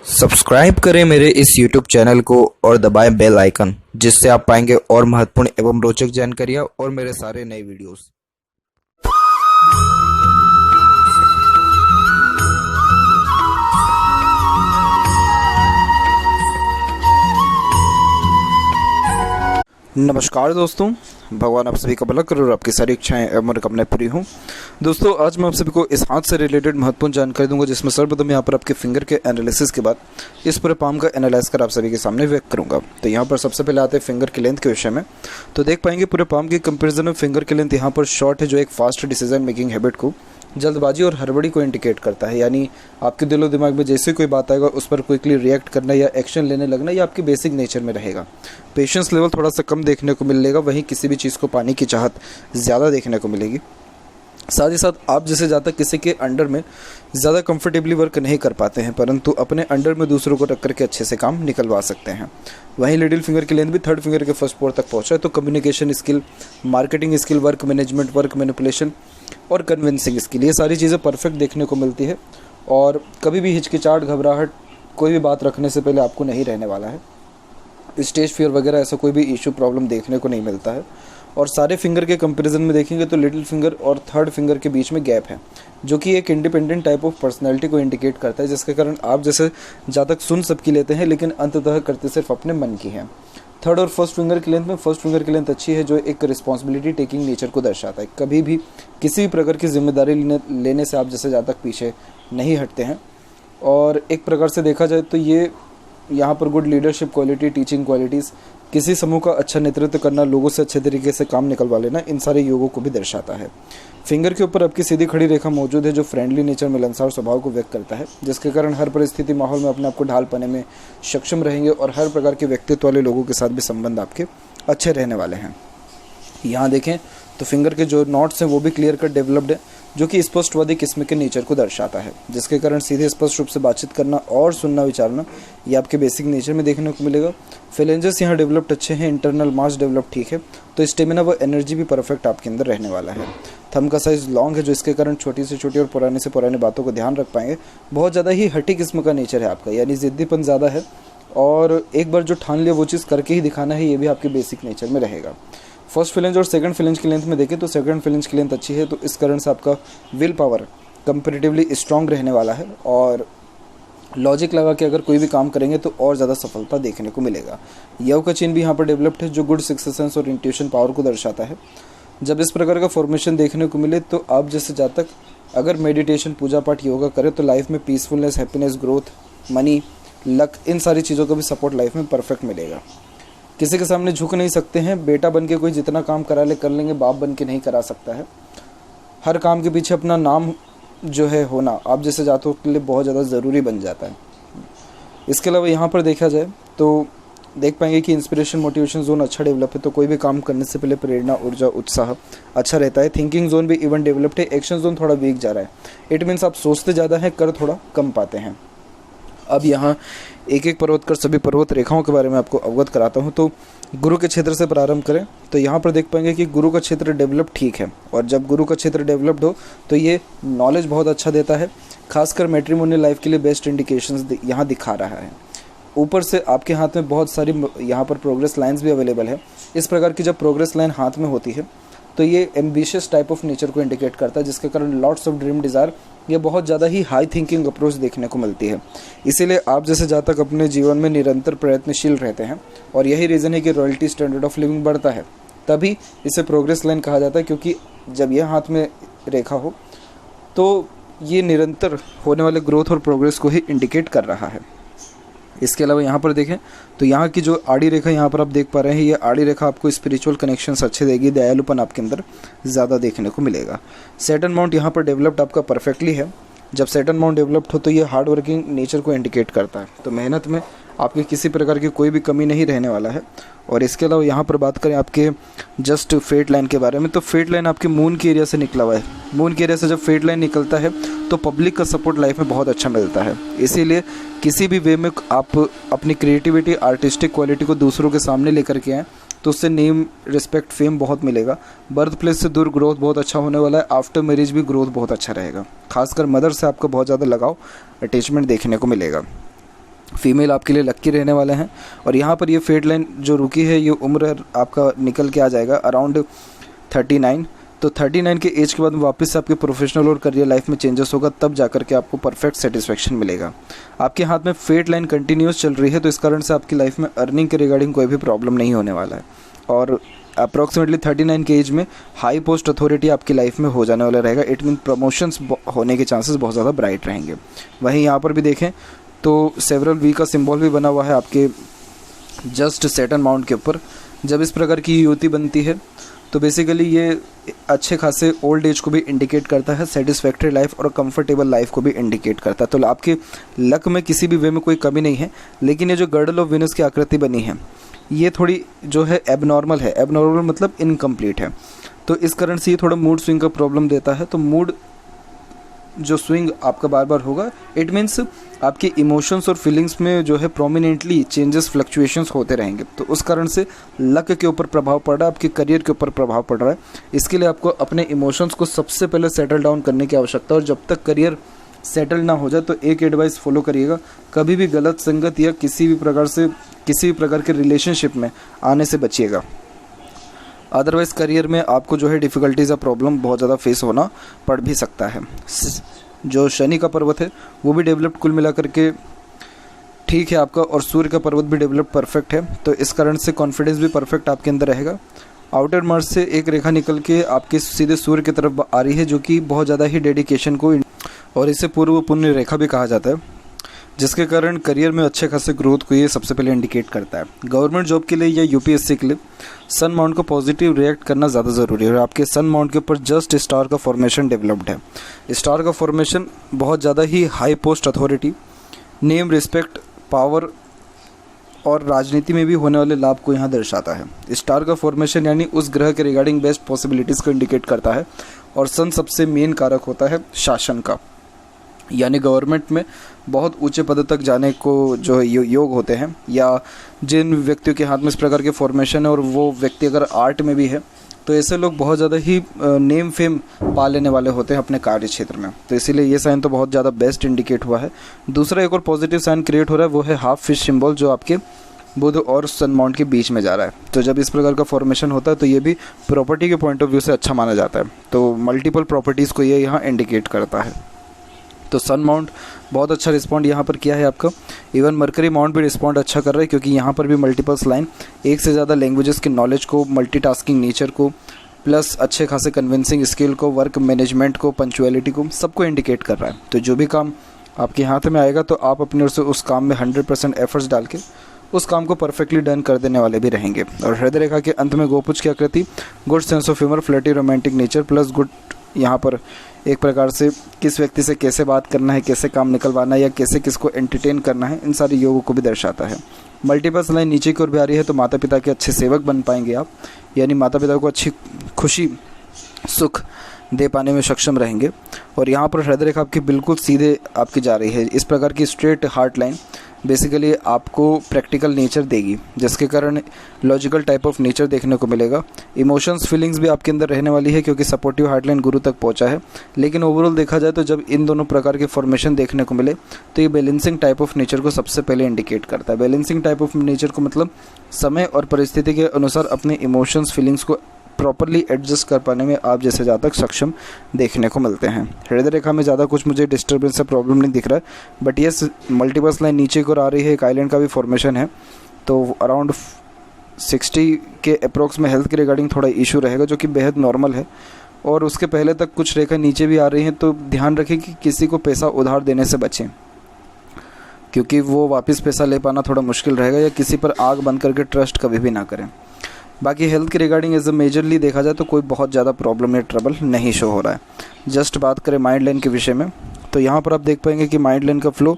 Subscribe करें मेरे इस YouTube चैनल को और दबाएं बेल आइकन, जिससे आप पाएंगे और महत्वपूर्ण एवं रोचक जानकारियाँ और मेरे सारे नए वीडियोस। नमस्कार दोस्तों, भगवान आप सभी का भला करे और आपकी सारी इच्छाएं एवं मनोकामनाएं पूरी हों। दोस्तों, आज मैं आप सभी को इस हाथ से रिलेटेड महत्वपूर्ण जानकारी दूंगा, जिसमें सर्वप्रथम यहाँ पर आपके फिंगर के एनालिसिस के बाद इस पूरे पाम का एनालाइज कर आप सभी के सामने व्यक्त करूंगा। तो यहाँ पर सबसे पहले आते हैं फिंगर की लेंथ के विषय में। तो देख पाएंगे पूरे पाम के कंपेरिजन में फिंगर की लेंथ यहाँ पर शॉर्ट है, जो एक फास्ट डिसीजन मेकिंग हैबिट को, जल्दबाजी और हड़बड़ी को इंडिकेट करता है। यानी आपके दिलो दिमाग में जैसे कोई बात आएगा उस पर क्विकली रिएक्ट करना या एक्शन लेने लगना, या आपके बेसिक नेचर में रहेगा। पेशेंस लेवल थोड़ा सा कम देखने को मिलेगा, वहीं किसी भी चीज़ को पाने की चाहत ज़्यादा देखने को मिलेगी। साथ ही साथ आप जैसे ज़्यादा किसी के अंडर में ज़्यादा कंफर्टेबली वर्क नहीं कर पाते हैं, परंतु अपने अंडर में दूसरों को टक्कर के अच्छे से काम निकलवा सकते हैं। वहीं लिटिल फिंगर की लेंथ भी थर्ड फिंगर के फर्स्ट पोर तक पहुंचा है। तो communication skill, marketing skill, work management, work manipulation और कन्विंसिंग स्किल, ये सारी चीज़ें परफेक्ट देखने को मिलती है। और कभी भी हिचकिचाहट, घबराहट कोई भी बात रखने से पहले आपको नहीं रहने वाला है। स्टेज फियर वगैरह ऐसा कोई भी इशू प्रॉब्लम देखने को नहीं मिलता है। और सारे फिंगर के कंपैरिजन में देखेंगे तो लिटिल फिंगर और थर्ड फिंगर के बीच में गैप है, जो कि एक इंडिपेंडेंट टाइप ऑफ पर्सनैलिटी को इंडिकेट करता है, जिसके कारण आप जैसे ज़्यादा सुन सबकी लेते हैं लेकिन अंततः करते सिर्फ अपने मन की हैं। थर्ड और फर्स्ट फिंगर की लेंथ में फर्स्ट फिंगर की लेंथ अच्छी है, जो एक रिस्पॉन्सिबिलिटी टेकिंग नेचर को दर्शाता है। कभी भी किसी भी प्रकार की जिम्मेदारी लेने से आप जैसे ज़्यादा पीछे नहीं हटते हैं। और एक प्रकार से देखा जाए तो ये यहाँ पर good leadership quality, teaching qualities, किसी समूह का अच्छा नेतृत्व करना, लोगों से अच्छे तरीके से काम निकलवा लेना, इन सारे योगों को भी दर्शाता है। फिंगर के ऊपर आपकी सीधी खड़ी रेखा मौजूद है, जो फ्रेंडली नेचर, मिलनसार स्वभाव को व्यक्त करता है, जिसके कारण हर परिस्थिति माहौल में अपने आप को ढाल पाने में सक्षम रहेंगे और हर प्रकार के व्यक्तित्व वाले लोगों के साथ भी संबंध आपके अच्छे रहने वाले हैं। यहाँ देखें तो फिंगर के जो नॉट्स हैं वो भी क्लियर कट डेवलप्ड है, जो कि स्पष्टवादी किस्म के नेचर को दर्शाता है, जिसके कारण सीधे स्पष्ट रूप से बातचीत करना और सुनना विचारना ये आपके बेसिक नेचर में देखने को मिलेगा। फेलेंजेस यहाँ डेवलप्ड अच्छे हैं, इंटरनल मास डेवलप ठीक है, तो स्टेमिना व एनर्जी भी परफेक्ट आपके अंदर रहने वाला है। थंब का साइज लॉन्ग है, जो इसके कारण छोटी से छोटी और पुराने से पुराने बातों को ध्यान रख पाएंगे। बहुत ज़्यादा ही हटी किस्म का नेचर है आपका, यानी ज़िद्दीपन ज़्यादा है, और एक बार जो ठान लिया वो चीज़ करके ही दिखाना है, ये भी आपके बेसिक नेचर में रहेगा। फर्स्ट फिलेंज और सेकंड फिलेंज की लेंथ में देखें तो सेकंड फिलेंज की लेंथ अच्छी है, तो इस कारण से आपका विल पावर कंपैरेटिवली स्ट्रॉन्ग रहने वाला है, और लॉजिक लगा के अगर कोई भी काम करेंगे तो और ज़्यादा सफलता देखने को मिलेगा। यव का चिन्ह भी यहाँ पर डेवलप्ड है, जो गुड सिक्स सेंस और इंट्यूशन पावर को दर्शाता है। जब इस प्रकार का फॉर्मेशन देखने को मिले तो आप जैसे जातक अगर मेडिटेशन, पूजा पाठ, योगा करें तो लाइफ में peacefulness, happiness, growth, money, luck, इन सारी चीज़ों का भी सपोर्ट लाइफ में परफेक्ट मिलेगा। किसी के सामने झुक नहीं सकते हैं, बेटा बन के कोई जितना काम करा ले कर लेंगे, बाप बन के नहीं करा सकता है। हर काम के पीछे अपना नाम जो है होना आप जैसे जातकों के लिए बहुत ज़्यादा ज़रूरी बन जाता है। इसके अलावा यहाँ पर देखा जाए तो देख पाएंगे कि इंस्पिरेशन, मोटिवेशन जोन अच्छा डेवलप है, तो कोई भी काम करने से पहले प्रेरणा, ऊर्जा, उत्साह अच्छा रहता है। थिंकिंग जोन भी इवन डेवलप्ड है। एक्शन जोन थोड़ा वीक जा रहा है, इट मीन्स आप सोचते ज़्यादा हैं, कर थोड़ा कम पाते हैं। अब यहाँ एक एक पर्वत कर सभी पर्वत रेखाओं के बारे में आपको अवगत कराता हूँ। तो गुरु के क्षेत्र से प्रारंभ करें तो यहाँ पर देख पाएंगे कि गुरु का क्षेत्र डेवलप ठीक है, और जब गुरु का क्षेत्र डेवलप्ड हो तो ये नॉलेज बहुत अच्छा देता है, खासकर मैट्रिमोनियल लाइफ के लिए बेस्ट इंडिकेशंस यहाँ दिखा रहा है। ऊपर से आपके हाथ में बहुत सारी यहाँ पर प्रोग्रेस लाइन्स भी अवेलेबल है। इस प्रकार की जब प्रोग्रेस लाइन हाथ में होती है तो ये एम्बिशियस टाइप ऑफ नेचर को इंडिकेट करता है, जिसके कारण लॉट्स ऑफ ड्रीम, डिज़ायर, ये बहुत ज़्यादा ही हाई थिंकिंग अप्रोच देखने को मिलती है। इसीलिए आप जैसे जहाँ तक अपने जीवन में निरंतर प्रयत्नशील रहते हैं, और यही रीज़न है कि रॉयल्टी, स्टैंडर्ड ऑफ लिविंग बढ़ता है, तभी इसे प्रोग्रेस लाइन कहा जाता है, क्योंकि जब यह हाथ में रेखा हो तो ये निरंतर होने वाले ग्रोथ और प्रोग्रेस को ही इंडिकेट कर रहा है। इसके अलावा यहाँ पर देखें तो यहाँ की जो आड़ी रेखा यहाँ पर आप देख पा रहे हैं, ये आड़ी रेखा आपको स्पिरिचुअल कनेक्शंस अच्छे देगी, दयालुपन आपके अंदर ज़्यादा देखने को मिलेगा। सैटर्न माउंट यहाँ पर डेवलप्ड आपका परफेक्टली है। जब सैटर्न माउंट डेवलप्ड हो तो ये हार्ड वर्किंग नेचर को इंडिकेट करता है, तो मेहनत में आपकी किसी प्रकार की कोई भी कमी नहीं रहने वाला है। और इसके अलावा यहाँ पर बात करें आपके जस्ट फेट लाइन के बारे में, तो फेट लाइन आपके मून के एरिया से निकला हुआ है। मून के एरिया से जब फेट लाइन निकलता है तो पब्लिक का सपोर्ट लाइफ में बहुत अच्छा मिलता है। इसीलिए किसी भी वे में आप अपनी क्रिएटिविटी, आर्टिस्टिक क्वालिटी को दूसरों के सामने लेकर के आएँ तो उससे नेम, रिस्पेक्ट, फेम बहुत मिलेगा। बर्थ प्लेस से दूर ग्रोथ बहुत अच्छा होने वाला है। आफ्टर मैरिज भी ग्रोथ बहुत अच्छा रहेगा। खासकर मदर से आपका बहुत ज़्यादा लगाव, अटैचमेंट देखने को मिलेगा। फीमेल आपके लिए लक्की रहने वाले हैं। और यहाँ पर ये फेट लाइन जो रुकी है, ये उम्र आपका निकल के आ जाएगा अराउंड 39। तो 39 के एज के बाद वापस से आपके प्रोफेशनल और करियर लाइफ में चेंजेस होगा, तब जाकर के आपको परफेक्ट सेटिस्फेक्शन मिलेगा। आपके हाथ में फेट लाइन कंटिन्यूस चल रही है, तो इस कारण से आपकी लाइफ में अर्निंग के रिगार्डिंग कोई भी प्रॉब्लम नहीं होने वाला है। और अप्रॉक्सीमेटली 39 के एज में हाई पोस्ट अथॉरिटी आपकी लाइफ में हो जाने वाला रहेगा। इट मीन प्रमोशंस होने के चांसेस बहुत ज़्यादा ब्राइट रहेंगे। वहीं यहाँ पर भी देखें तो सेवरल वी का सिंबल भी बना हुआ है आपके जस्ट सैटर्न माउंट के ऊपर। जब इस प्रकार की युति बनती है तो बेसिकली ये अच्छे खासे ओल्ड एज को भी इंडिकेट करता है, सेटिस्फैक्ट्री लाइफ और कंफर्टेबल लाइफ को भी इंडिकेट करता है। तो आपके लक में किसी भी वे में कोई कमी नहीं है, लेकिन ये जो गर्डल ऑफ वीनस की आकृति बनी है ये थोड़ी जो है एबनॉर्मल है। एबनॉर्मल मतलब इनकम्प्लीट है, तो इस कारण से ये थोड़ा मूड स्विंग का प्रॉब्लम देता है। तो मूड जो स्विंग आपका बार बार होगा, इट मीन्स आपके इमोशंस और फीलिंग्स में जो है प्रोमिनेंटली चेंजेस फ्लक्चुएशंस होते रहेंगे। तो उस कारण से लक के ऊपर प्रभाव पड़ रहा है, आपके करियर के ऊपर प्रभाव पड़ रहा है। इसके लिए आपको अपने इमोशंस को सबसे पहले सेटल डाउन करने की आवश्यकता है। और जब तक करियर सेटल ना हो जाए तो एक एडवाइस फॉलो करिएगा, कभी भी गलत संगत या किसी भी प्रकार के रिलेशनशिप में आने से बचिएगा। अदरवाइज़ करियर में आपको जो है डिफ़िकल्टीज़ या प्रॉब्लम बहुत ज़्यादा फेस होना पड़ भी सकता है। जो शनि का पर्वत है वो भी डेवलप्ड कुल मिलाकर के ठीक है आपका, और सूर्य का पर्वत भी डेवलप्ड परफेक्ट है। तो इस कारण से कॉन्फिडेंस भी परफेक्ट आपके अंदर रहेगा। आउटर मार्च से एक रेखा निकल के आपके सीधे सूर्य की तरफ आ रही है, जो कि बहुत ज़्यादा ही डेडिकेशन को, और इसे पूर्व पुण्य रेखा भी कहा जाता है, जिसके कारण करियर में अच्छे खासे ग्रोथ को ये सबसे पहले इंडिकेट करता है। गवर्नमेंट जॉब के लिए या यूपीएससी के लिए सन माउंट को पॉजिटिव रिएक्ट करना ज़्यादा ज़रूरी है। और आपके सन माउंट के ऊपर जस्ट स्टार का फॉर्मेशन डेवलप्ड है। स्टार का फॉर्मेशन बहुत ज़्यादा ही high post authority, name, respect, power और राजनीति में भी होने वाले लाभ को यहाँ दर्शाता है। स्टार का फॉर्मेशन यानी उस ग्रह के रिगार्डिंग बेस्ट पॉसिबिलिटीज़ को इंडिकेट करता है। और सन सबसे मेन कारक होता है शासन का, यानी गवर्नमेंट में बहुत ऊंचे पद तक जाने को जो योग होते हैं, या जिन व्यक्तियों के हाथ में इस प्रकार के फॉर्मेशन है और वो व्यक्ति अगर आर्ट में भी है, तो ऐसे लोग बहुत ज़्यादा ही नेम फेम पा लेने वाले होते हैं अपने कार्य क्षेत्र में। तो इसीलिए ये साइन तो बहुत ज़्यादा बेस्ट इंडिकेट हुआ है। दूसरा एक और पॉजिटिव साइन क्रिएट हो रहा है, वो है हाफ फिश सिंबल, जो आपके बुध और सन माउंट के बीच में जा रहा है। तो जब इस प्रकार का फॉर्मेशन होता है तो ये भी प्रॉपर्टी के पॉइंट ऑफ व्यू से अच्छा माना जाता है। तो मल्टीपल प्रॉपर्टीज़ को ये यहाँ इंडिकेट करता है। तो सन माउंट बहुत अच्छा रिस्पॉन्ड यहाँ पर किया है आपका। इवन मरकरी माउंट भी रिस्पॉन्ड अच्छा कर रहा है, क्योंकि यहाँ पर भी मल्टीपल्स लाइन एक से ज़्यादा लैंग्वेजेस के नॉलेज को, मल्टीटास्किंग नेचर को, प्लस अच्छे खासे कन्विंसिंग स्किल को, वर्क मैनेजमेंट को, पंक्चुअलिटी को, सबको इंडिकेट कर रहा है। तो जो भी काम आपके हाथ में आएगा तो आप अपने ओर से उस काम में 100% एफर्ट्स डाल के उस काम को परफेक्टली डन कर देने वाले भी रहेंगे। और हृदय रेखा के अंत में गोपुज की आकृति, good sense of humour, flirty romantic nature plus good, यहाँ पर एक प्रकार से किस व्यक्ति से कैसे बात करना है, कैसे काम निकलवाना है, या कैसे किसको एंटरटेन करना है, इन सारे योगों को भी दर्शाता है। मल्टीपल्स लाइन नीचे की ओर भी आ रही है, तो माता पिता के अच्छे सेवक बन पाएंगे आप, यानी माता पिता को अच्छी खुशी सुख दे पाने में सक्षम रहेंगे। और यहाँ पर हृदय रेखा आपकी बिल्कुल सीधे आपकी जा रही है। इस प्रकार की स्ट्रेट हार्ट लाइन बेसिकली आपको प्रैक्टिकल नेचर देगी, जिसके कारण लॉजिकल टाइप ऑफ नेचर देखने को मिलेगा। इमोशंस फीलिंग्स भी आपके अंदर रहने वाली है, क्योंकि सपोर्टिव हार्ट लाइन गुरु तक पहुंचा है। लेकिन ओवरऑल देखा जाए तो जब इन दोनों प्रकार के फॉर्मेशन देखने को मिले तो ये बैलेंसिंग टाइप ऑफ नेचर को सबसे पहले इंडिकेट करता है। बैलेंसिंग टाइप ऑफ नेचर को मतलब समय और परिस्थिति के अनुसार अपने इमोशंस फीलिंग्स को प्रॉपरली एडजस्ट कर पाने में आप जैसे ज़्यादा सक्षम देखने को मिलते हैं। हृदय रेखा में ज़्यादा कुछ मुझे डिस्टर्बेंस से प्रॉब्लम नहीं दिख रहा है, बट ये मल्टीपल्स लाइन नीचे को आ रही है, एक आइलैंड का भी फॉर्मेशन है, तो अराउंड 60 के अप्रोक्स में हेल्थ के रिगार्डिंग थोड़ा इशू रहेगा, जो कि बेहद नॉर्मल है। और उसके पहले तक कुछ रेखा नीचे भी आ रही हैं, तो ध्यान रखें कि किसी को पैसा उधार देने से बचें, क्योंकि वो वापस पैसा ले पाना थोड़ा मुश्किल रहेगा, या किसी पर आग बंद करके ट्रस्ट कभी भी ना करें। बाकी हेल्थ के रिगार्डिंग एज अ मेजरली देखा जाए तो कोई बहुत ज़्यादा प्रॉब्लम या ट्रबल नहीं शो हो रहा है। जस्ट बात करें माइंड लाइन के विषय में, तो यहाँ पर आप देख पाएंगे कि माइंड लाइन का फ्लो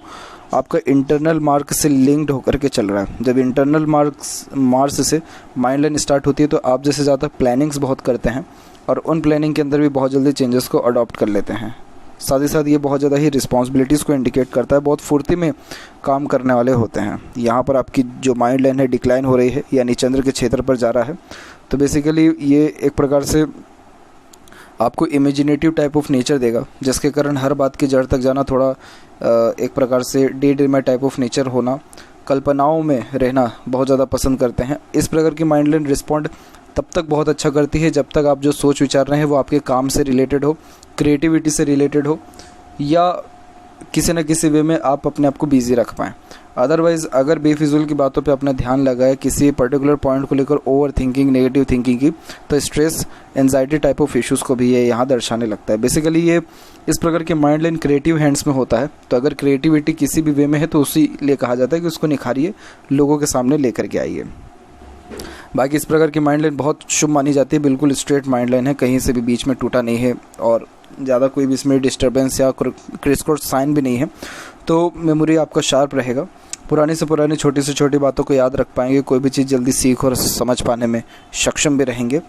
आपका इंटरनल मार्क से लिंक्ड होकर के चल रहा है। जब इंटरनल मार्क्स से माइंड लाइन स्टार्ट होती है तो आप जैसे ज़्यादा प्लानिंग्स बहुत करते हैं, और उन प्लानिंग के अंदर भी बहुत जल्दी चेंजेस को अडॉप्ट कर लेते हैं। साथ ही साथ ये बहुत ज़्यादा ही रिस्पॉन्सिबिलिटीज़ को इंडिकेट करता है, बहुत फुर्ती में काम करने वाले होते हैं। यहाँ पर आपकी जो माइंड लाइन है डिक्लाइन हो रही है, यानी चंद्र के क्षेत्र पर जा रहा है, तो बेसिकली ये एक प्रकार से आपको इमेजिनेटिव टाइप ऑफ नेचर देगा, जिसके कारण हर बात की जड़ तक जाना, थोड़ा एक प्रकार से day dreamer type of nature होना, कल्पनाओं में रहना बहुत ज़्यादा पसंद करते हैं। इस प्रकार की माइंड लाइन रिस्पॉन्ड तब तक बहुत अच्छा करती है जब तक आप जो सोच विचार रहे हैं वो आपके काम से रिलेटेड हो, क्रिएटिविटी से रिलेटेड हो, या किसी न किसी वे में आप अपने आप को बिजी रख पाएँ। अदरवाइज़ अगर बेफिजूल की बातों पे अपना ध्यान लगाए किसी पर्टिकुलर पॉइंट को लेकर ओवर थिंकिंग, नेगेटिव थिंकिंग की, तो stress, anxiety type of issues को भी ये यहाँ दर्शाने लगता है। बेसिकली ये इस प्रकार के माइंड लाइन क्रिएटिव हैंड्स में होता है। तो अगर क्रिएटिविटी किसी भी वे में है तो उसी लिए कहा जाता है कि उसको निखारिए, लोगों के सामने लेकर के आइए। बाकी इस प्रकार की माइंड लाइन बहुत शुभ मानी जाती है, बिल्कुल स्ट्रेट माइंड लाइन है, कहीं से भी बीच में टूटा नहीं है और ज़्यादा कोई भी इसमें डिस्टर्बेंस या क्रिस क्रॉस साइन भी नहीं है। तो मेमोरी आपका शार्प रहेगा, पुरानी से पुरानी छोटी से छोटी बातों को याद रख पाएंगे, कोई भी चीज़ जल्दी सीख और समझ पाने में सक्षम भी रहेंगे।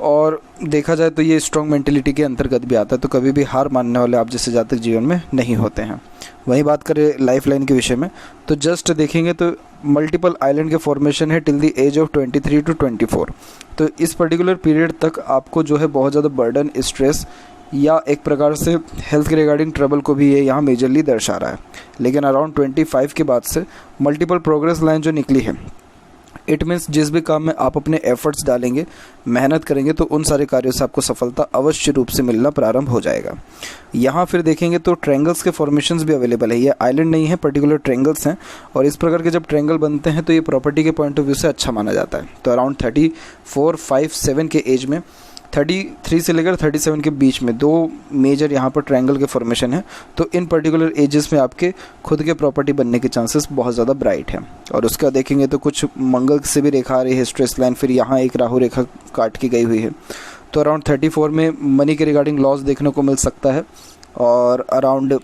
और देखा जाए तो ये स्ट्रॉन्ग मेंटेलिटी के अंतर्गत भी आता है, तो कभी भी हार मानने वाले आप जैसे जातक जीवन में नहीं होते हैं। वहीं बात करें लाइफ लाइन के विषय में, तो जस्ट देखेंगे तो मल्टीपल आइलैंड के फॉर्मेशन है till the age of 23 to 24। तो इस पर्टिकुलर पीरियड तक आपको जो है बहुत ज़्यादा बर्डन, स्ट्रेस या एक प्रकार से हेल्थ के रिगार्डिंग ट्रबल को भी ये यहाँ मेजरली दर्शा रहा है। लेकिन अराउंड 25 के बाद से मल्टीपल प्रोग्रेस लाइन जो निकली है, इट मीन्स जिस भी काम में आप अपने एफर्ट्स डालेंगे, मेहनत करेंगे, तो उन सारे कार्यों से आपको सफलता अवश्य रूप से मिलना प्रारंभ हो जाएगा। यहाँ फिर देखेंगे तो ट्रायंगल्स के फॉर्मेशंस भी अवेलेबल है। ये आइलैंड नहीं है, पर्टिकुलर ट्रायंगल्स हैं, और इस प्रकार के जब ट्रायंगल बनते हैं तो ये प्रॉपर्टी के पॉइंट ऑफ व्यू से अच्छा माना जाता है। तो अराउंड 34, 5, 7 के एज में, 33 से लेकर 37 के बीच में 2 मेजर यहाँ पर ट्रायंगल के फॉर्मेशन है। तो इन पर्टिकुलर एजेस में आपके खुद के प्रॉपर्टी बनने के चांसेस बहुत ज़्यादा ब्राइट हैं। और उसका देखेंगे तो कुछ मंगल से भी रेखा आ रही है, स्ट्रेस लाइन, फिर यहाँ एक राहु रेखा काट की गई हुई है। तो अराउंड 34 में मनी के रिगार्डिंग लॉस देखने को मिल सकता है, और अराउंड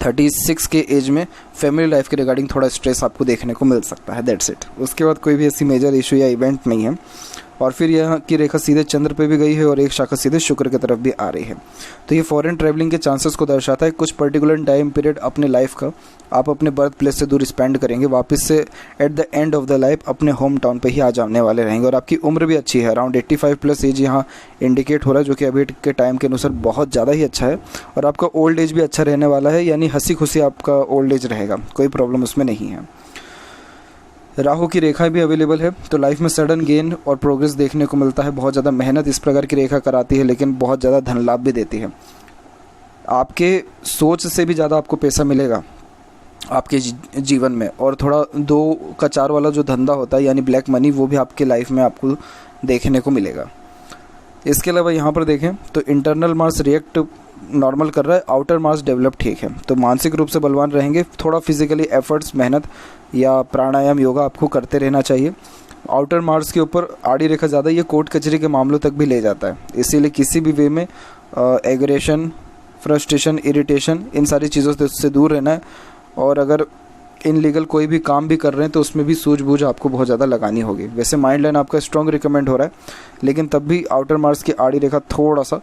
36 के एज में फैमिली लाइफ के रिगार्डिंग थोड़ा स्ट्रेस आपको देखने को मिल सकता है। That's it. उसके बाद कोई भी ऐसी मेजर इशू या इवेंट नहीं है। और फिर यहाँ की रेखा सीधे चंद्र पे भी गई है और एक शाखा सीधे शुक्र की तरफ भी आ रही है। तो ये फॉरेन ट्रैवलिंग के चांसेस को दर्शाता है। कुछ पर्टिकुलर टाइम पीरियड अपने लाइफ का आप अपने बर्थ प्लेस से दूर स्पेंड करेंगे, वापस से at the end of the life अपने होम टाउन पे ही आ जाने वाले रहेंगे। और आपकी उम्र भी अच्छी है, अराउंड 85 प्लस एज यहाँ इंडिकेट हो रहा है, जो कि अभी के टाइम के अनुसार बहुत ज़्यादा ही अच्छा है। और आपका ओल्ड एज भी अच्छा रहने वाला है, यानी हंसी खुशी आपका ओल्ड एज रहेगा, कोई प्रॉब्लम उसमें नहीं है। राहु की रेखा भी अवेलेबल है, तो लाइफ में सडन गेन और प्रोग्रेस देखने को मिलता है। बहुत ज़्यादा मेहनत इस प्रकार की रेखा कराती है, लेकिन बहुत ज़्यादा धन लाभ भी देती है। आपके सोच से भी ज़्यादा आपको पैसा मिलेगा आपके जीवन में। और थोड़ा 2 का 4 वाला जो धंधा होता है, यानी ब्लैक मनी, वो भी आपके लाइफ में आपको देखने को मिलेगा। इसके अलावा यहाँ पर देखें तो इंटरनल मार्स रिएक्ट नॉर्मल कर रहा है, आउटर मार्स डेवलप ठीक है। तो मानसिक रूप से बलवान रहेंगे, थोड़ा फिजिकली एफर्ट्स, मेहनत या प्राणायाम, योगा आपको करते रहना चाहिए। आउटर मार्स के ऊपर आड़ी रेखा ज़्यादा, ये कोर्ट कचहरी के मामलों तक भी ले जाता है, इसीलिए किसी भी वे में एग्रेशन, फ्रस्ट्रेशन, इरिटेशन, इन सारी चीज़ों से दूर रहना है। और अगर इनलीगल कोई भी काम भी कर रहे हैं तो उसमें भी सूझबूझ आपको बहुत ज़्यादा लगानी होगी। वैसे माइंड लाइन आपका स्ट्रॉन्ग रिकमेंड हो रहा है, लेकिन तब भी आउटर मार्स की आड़ी रेखा थोड़ा सा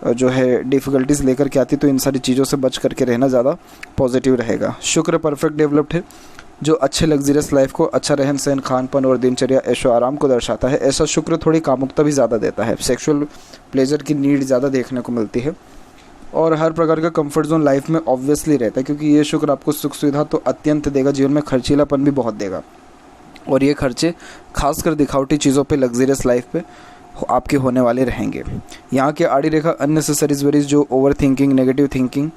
जो है डिफ़िकल्टीज लेकर के आती, तो इन सारी चीज़ों से बच करके रहना ज़्यादा पॉजिटिव रहेगा। शुक्र परफेक्ट डेवलप्ड है, जो अच्छे लग्जरियस लाइफ को, अच्छा रहन सहन, खान पान और दिनचर्या, ऐशो आराम को दर्शाता है। ऐसा शुक्र थोड़ी कामुकता भी ज़्यादा देता है, सेक्सुअल प्लेजर की नीड ज़्यादा देखने को मिलती है। और हर प्रकार का कंफर्ट जोन लाइफ में ऑब्वियसली रहता है, क्योंकि ये शुक्र आपको सुख सुविधा तो अत्यंत देगा, जीवन में खर्चीलापन भी बहुत देगा। और ये खर्चे खासकर दिखावटी चीज़ों पे, लग्जरियस लाइफ पे आपके होने वाले रहेंगे। यहाँ के आड़ी रेखा अननेसेसरीज वेरीज, जो ओवर थिंकिंग, नेगेटिव थिंकिंग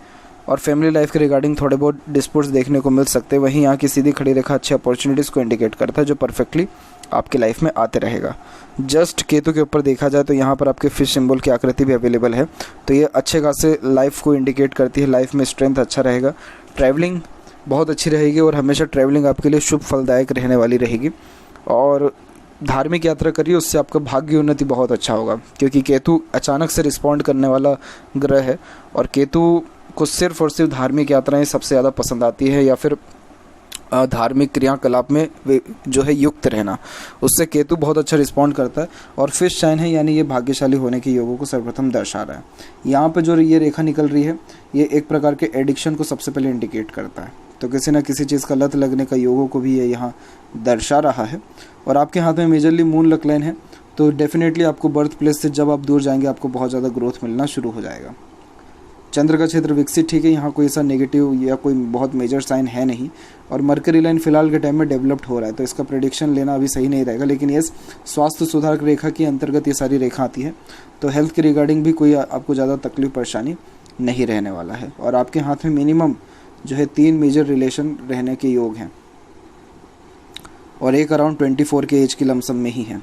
और फैमिली लाइफ के रिगार्डिंग थोड़े बहुत डिस्प्यूट्स देखने को मिल सकते हैं। वहीं यहाँ की सीधी खड़ी रेखा अच्छी अपॉर्चुनिटीज़ को इंडिकेट करता है, जो परफेक्टली आपकी लाइफ में आते रहेगा। जस्ट केतु के ऊपर देखा जाए तो यहाँ पर आपके फिश सिंबल की आकृति भी अवेलेबल है, तो ये अच्छे खासे लाइफ को इंडिकेट करती है। लाइफ में स्ट्रेंथ अच्छा रहेगा, ट्रैवलिंग बहुत अच्छी रहेगी और हमेशा ट्रैवलिंग आपके लिए शुभ फलदायक रहने वाली रहेगी। और धार्मिक यात्रा करिए, उससे आपका भाग्य उन्नति बहुत अच्छा होगा, क्योंकि केतु अचानक से रिस्पॉन्ड करने वाला ग्रह है। और केतु को सिर्फ और सिर्फ धार्मिक यात्राएं सबसे ज़्यादा पसंद आती है, या फिर धार्मिक क्रियाकलाप में जो है युक्त रहना, उससे केतु बहुत अच्छा रिस्पॉन्ड करता है। और फिश साइन है, यानी ये भाग्यशाली होने के योगों को सर्वप्रथम दर्शा रहा है। यहाँ पे जो ये रेखा निकल रही है, ये एक प्रकार के एडिक्शन को सबसे पहले इंडिकेट करता है, तो किसी न किसी चीज़ का लत लगने का योगों को भी ये यहाँ दर्शा रहा है। और आपके हाथ में मेजरली मून लक लाइन है, तो डेफिनेटली आपको बर्थ प्लेस से जब आप दूर जाएंगे आपको बहुत ज़्यादा ग्रोथ मिलना शुरू हो जाएगा। चंद्र का क्षेत्र विकसित ठीक है, यहाँ कोई ऐसा नेगेटिव या कोई बहुत मेजर साइन है नहीं। और मरकरी लाइन फिलहाल के टाइम में डेवलप्ड हो रहा है, तो इसका प्रेडिक्शन लेना अभी सही नहीं रहेगा। लेकिन ये स्वास्थ्य सुधार रेखा के अंतर्गत ये सारी रेखा आती है, तो हेल्थ के रिगार्डिंग भी कोई आपको ज़्यादा तकलीफ परेशानी नहीं रहने वाला है। और आपके हाथ में मिनिमम जो है 3 मेजर रिलेशन रहने के योग हैं और एक अराउंड 24 के एज की लमसम में ही है।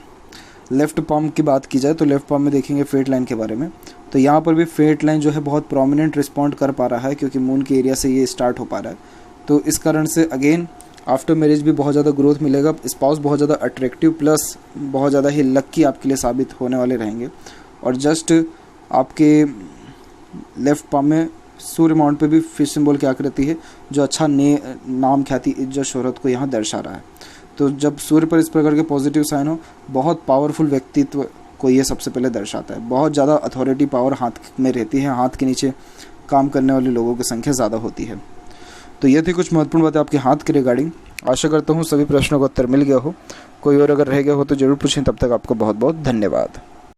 लेफ़्ट पाम की बात की जाए तो लेफ़्ट पाम में देखेंगे फेट लाइन के बारे में, तो यहाँ पर भी फेट लाइन जो है बहुत प्रोमिनेंट रिस्पॉन्ड कर पा रहा है क्योंकि मून के एरिया से ये स्टार्ट हो पा रहा है। तो इस कारण से अगेन आफ्टर मैरिज भी बहुत ज़्यादा ग्रोथ मिलेगा। स्पाउस बहुत ज़्यादा अट्रैक्टिव प्लस बहुत ज़्यादा ही लक्की आपके लिए साबित होने वाले रहेंगे। और जस्ट आपके लेफ़्ट पाम में सूर्य माउंट पे भी फिश सिंबल की आकृति है जो अच्छा नाम, ख्याति, इज्जत, शोहरत को यहाँ दर्शा रहा है। तो जब सूर्य पर इस प्रकार के पॉजिटिव साइन हो, बहुत पावरफुल व्यक्तित्व को ये सबसे पहले दर्शाता है। बहुत ज़्यादा अथॉरिटी पावर हाथ में रहती है, हाथ के नीचे काम करने वाले लोगों की संख्या ज़्यादा होती है। तो ये थी कुछ महत्वपूर्ण बातें आपके हाथ के रिगार्डिंग। आशा करता हूँ सभी प्रश्नों का उत्तर मिल गया हो। कोई और अगर रह गया हो तो ज़रूर पूछें। तब तक आपको बहुत बहुत धन्यवाद।